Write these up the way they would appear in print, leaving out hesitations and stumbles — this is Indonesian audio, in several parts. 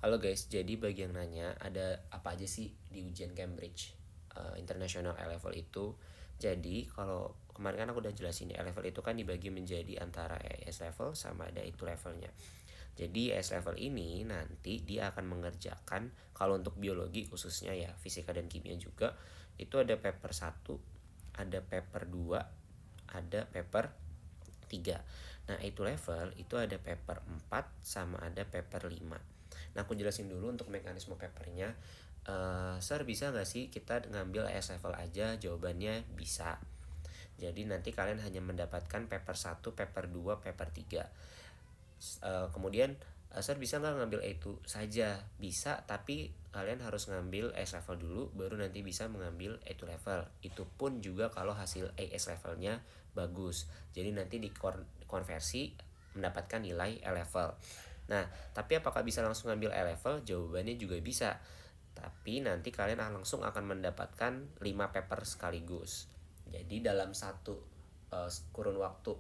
Halo guys, jadi bagi yang nanya ada apa aja sih di ujian Cambridge International A-Level itu. Jadi kalau kemarin kan aku udah jelasin ya, A-Level itu kan dibagi menjadi antara AS level sama ada itu levelnya. Jadi AS level ini nanti dia akan mengerjakan, kalau untuk biologi khususnya ya, fisika dan kimia juga, itu ada paper 1, ada paper 2, ada paper 3. Nah, itu level itu ada paper 4 sama ada paper 5. Nah, aku jelasin dulu untuk mekanisme papernya. Sir, bisa nggak sih kita ngambil AS level aja? Jawabannya bisa. Jadi nanti kalian hanya mendapatkan paper 1, paper 2, paper 3. Kemudian Sir, bisa nggak ngambil A2 saja? Bisa, tapi kalian harus ngambil AS level dulu, baru nanti bisa mengambil A2 level. Itu pun juga kalau hasil AS levelnya bagus. Jadi nanti dikonversi mendapatkan nilai A level. Nah, tapi apakah bisa langsung ngambil A level? Jawabannya juga bisa. Tapi nanti kalian langsung akan mendapatkan 5 paper sekaligus. Jadi dalam satu kurun waktu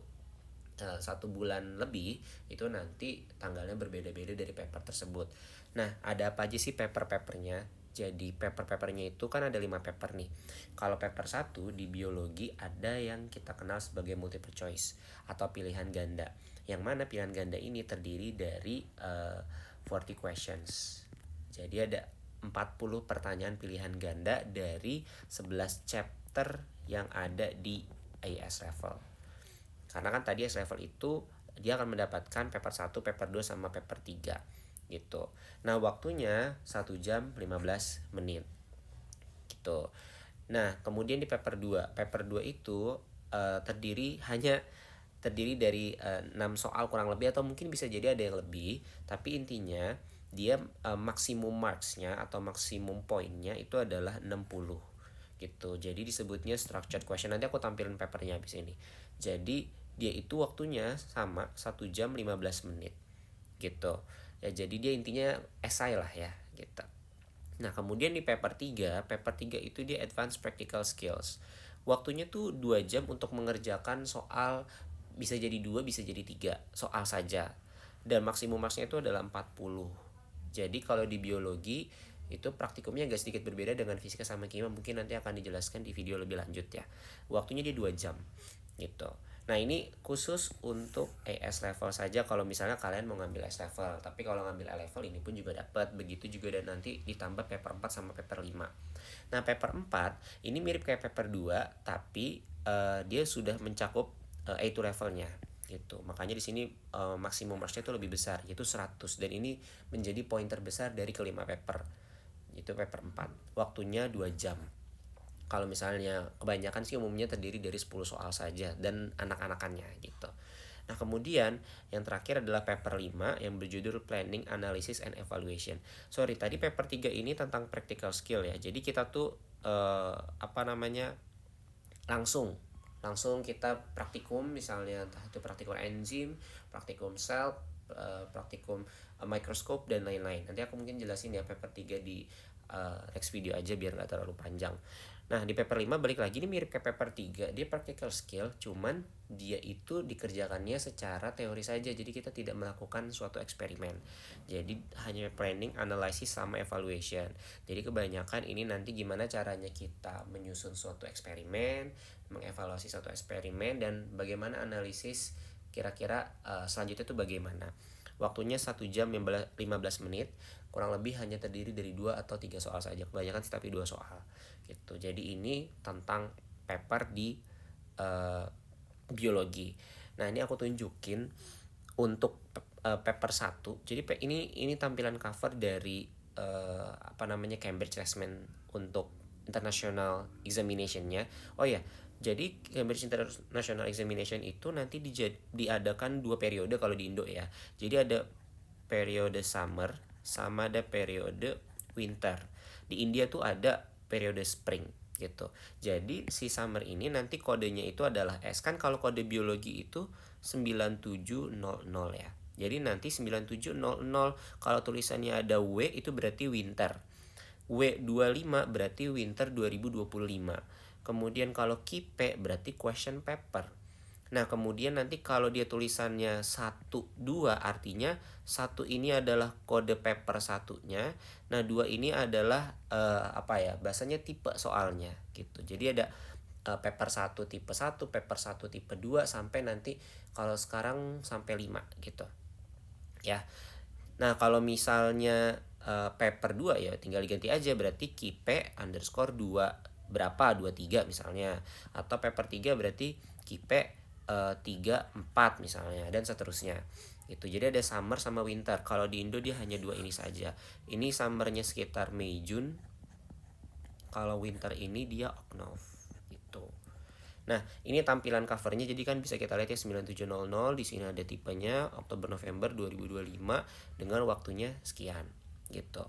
1 bulan lebih itu nanti tanggalnya berbeda-beda dari paper tersebut. Nah, ada apa aja sih paper-papernya? Jadi paper-papernya itu kan ada 5 paper nih. Kalau paper 1 di biologi ada yang kita kenal sebagai multiple choice atau pilihan ganda. Yang mana pilihan ganda ini terdiri dari 40 questions. Jadi ada 40 pertanyaan pilihan ganda dari 11 chapter yang ada di AS level. Karena kan tadi S level itu dia akan mendapatkan paper 1, paper 2 sama paper 3 gitu. Nah, waktunya 1 jam 15 menit gitu. Nah, kemudian di paper 2, paper 2 itu terdiri dari 6 soal kurang lebih, atau mungkin bisa jadi ada yang lebih, tapi intinya dia maksimum marksnya atau maksimum poinnya itu adalah 60 gitu. Jadi disebutnya structured question. Nanti aku tampilin papernya habis ini. Jadi dia itu waktunya sama 1 jam 15 menit gitu ya. Jadi dia intinya esai lah ya gitu. Nah, kemudian di paper 3 itu dia advanced practical skills. Waktunya tuh 2 jam untuk mengerjakan soal, bisa jadi 2 bisa jadi 3 soal saja. Dan maksimum marksnya itu adalah 40. Jadi kalau di biologi itu praktikumnya agak sedikit berbeda dengan fisika sama kimia, mungkin nanti akan dijelaskan di video lebih lanjut ya. Waktunya dia 2 jam gitu. Nah, ini khusus untuk AS level saja kalau misalnya kalian mau ngambil S level. Tapi kalau ngambil A level ini pun juga dapat. Begitu juga, dan nanti ditambah paper 4 sama paper 5. Nah, paper 4 ini mirip kayak paper 2, tapi dia sudah mencakup A2 levelnya gitu. Makanya di sini maksimum marksnya itu lebih besar, yaitu 100, dan ini menjadi poin terbesar dari kelima paper. Itu paper 4. Waktunya 2 jam. Kalau misalnya kebanyakan sih umumnya terdiri dari 10 soal saja dan anak-anakannya gitu. Nah, kemudian yang terakhir adalah paper 5 yang berjudul Planning, Analysis, and Evaluation. Sorry, tadi paper 3 ini tentang practical skill ya. Jadi kita tuh langsung langsung kita praktikum, misalnya entah itu praktikum enzim, praktikum sel, praktikum mikroskop dan lain-lain. Nanti aku mungkin jelasin ya paper 3 di next video aja biar nggak terlalu panjang. Nah, di paper 5 balik lagi, ini mirip kayak paper 3, dia practical skill, cuman dia itu dikerjakannya secara teori saja. Jadi kita tidak melakukan suatu eksperimen. Jadi hanya planning, analysis, sama evaluation. Jadi kebanyakan ini nanti gimana caranya kita menyusun suatu eksperimen, mengevaluasi suatu eksperimen, dan bagaimana analisis kira-kira selanjutnya itu bagaimana. Waktunya 1 jam 15 menit, kurang lebih hanya terdiri dari 2 atau 3 soal saja. Kebanyakan sih tapi 2 soal gitu. Jadi ini tentang paper di biologi. Nah, ini aku tunjukin untuk paper 1. Jadi ini tampilan cover dari Cambridge Assessment untuk international examination-nya. Oh ya, jadi Cambridge International Examination itu nanti diadakan 2 periode kalau di Indo ya. Jadi ada periode summer sama ada periode winter. Di India tuh ada periode spring gitu. Jadi si summer ini nanti kodenya itu adalah S. Kan kalau kode biologi itu 9700 ya. Jadi nanti 9700, kalau tulisannya ada W itu berarti winter. W25 berarti winter 2025. Kemudian kalau KIP berarti question paper. Nah, kemudian nanti kalau dia tulisannya 1, 2 artinya 1 ini adalah kode paper satunya. Nah, 2 ini adalah apa ya? Bahasanya tipe soalnya gitu. Jadi ada paper 1 tipe 1, paper 1 tipe 2 sampai nanti kalau sekarang sampai 5 gitu. Ya. Nah, kalau misalnya paper 2 ya tinggal diganti aja, berarti kipe underscore 2 berapa, 23 misalnya. Atau paper 3 berarti kipe 3, 4 misalnya, dan seterusnya. Itu jadi ada summer sama winter. Kalau di Indo dia hanya dua ini saja. Ini summernya sekitar Mei Jun. Kalau winter ini dia Octave gitu. Nah, ini tampilan covernya, jadi kan bisa kita lihat ya 9700, di sini ada tipenya Oktober November 2025 dengan waktunya sekian gitu.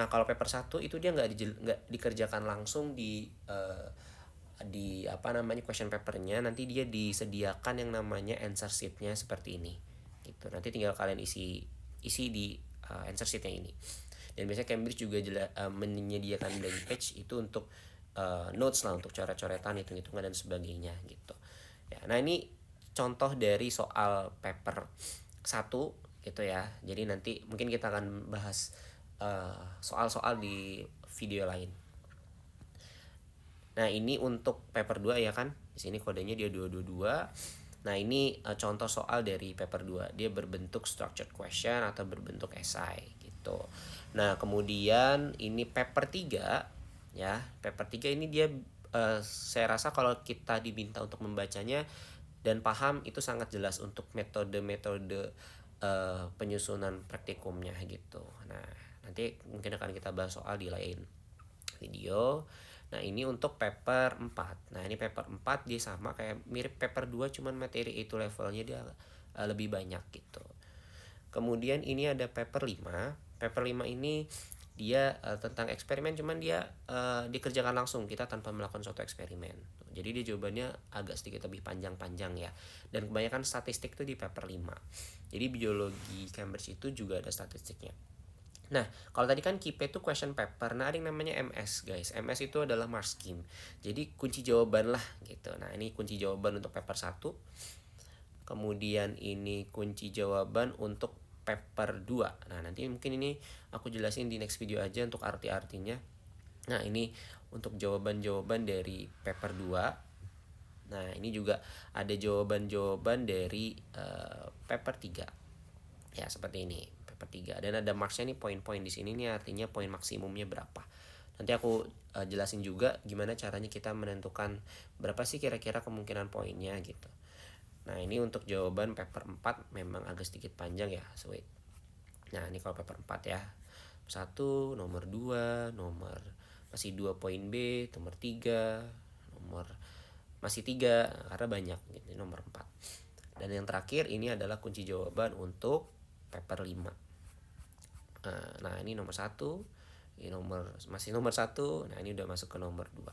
Nah, kalau paper 1 itu dia nggak dikerjakan langsung di apa namanya question papernya, nanti dia disediakan yang namanya answer sheetnya seperti ini gitu. Nanti tinggal kalian isi di answer sheetnya ini. Dan biasanya Cambridge juga menyediakan blank page itu untuk notes lah, untuk coret-coretan, hitung-hitungan dan sebagainya gitu ya. Nah, ini contoh dari soal paper 1 gitu ya. Jadi nanti mungkin kita akan bahas soal-soal di video lain. Nah, ini untuk paper 2 ya kan. Di sini kodenya dia 222. Nah, ini contoh soal dari paper 2. Dia berbentuk structured question atau berbentuk esai gitu. Nah, kemudian ini paper 3 ya. Paper 3 ini dia saya rasa kalau kita diminta untuk membacanya dan paham itu sangat jelas untuk metode-metode penyusunan praktikumnya gitu. Nah, nanti mungkin akan kita bahas soal di lain video. Nah, ini untuk paper 4. Nah, ini paper 4 dia sama kayak mirip paper 2, cuman materi itu levelnya dia lebih banyak gitu. Kemudian ini ada paper 5. Paper 5 ini dia tentang eksperimen, cuman dia dikerjakan langsung, kita tanpa melakukan suatu eksperimen. Jadi dia jawabannya agak sedikit lebih panjang-panjang ya. Dan kebanyakan statistik itu di paper 5. Jadi biologi Cambridge itu juga ada statistiknya. Nah, kalau tadi kan KIPE itu question paper. Nah, ada yang namanya MS, guys. MS itu adalah mark scheme. Jadi kunci jawaban lah gitu. Nah, ini kunci jawaban untuk paper 1. Kemudian ini kunci jawaban untuk paper 2. Nah, nanti mungkin ini aku jelasin di next video aja untuk arti-artinya. Nah, ini untuk jawaban-jawaban dari paper 2. Nah, ini juga ada jawaban-jawaban dari paper 3. Ya, seperti ini. 3 dan ada marksnya nih, poin-poin di sini nih artinya poin maksimumnya berapa. Nanti aku jelasin juga gimana caranya kita menentukan berapa sih kira-kira kemungkinan poinnya gitu. Nah, ini untuk jawaban paper 4 memang agak sedikit panjang ya, sweet. Nah, ini kalau paper 4 ya. 1, nomor 2, nomor masih 2 poin B, nomor 3, nomor masih 3 karena banyak gitu, nomor 4. Dan yang terakhir ini adalah kunci jawaban untuk paper 5. Nah, ini nomor 1, ini masih nomor 1. Nah, ini udah masuk ke nomor 2.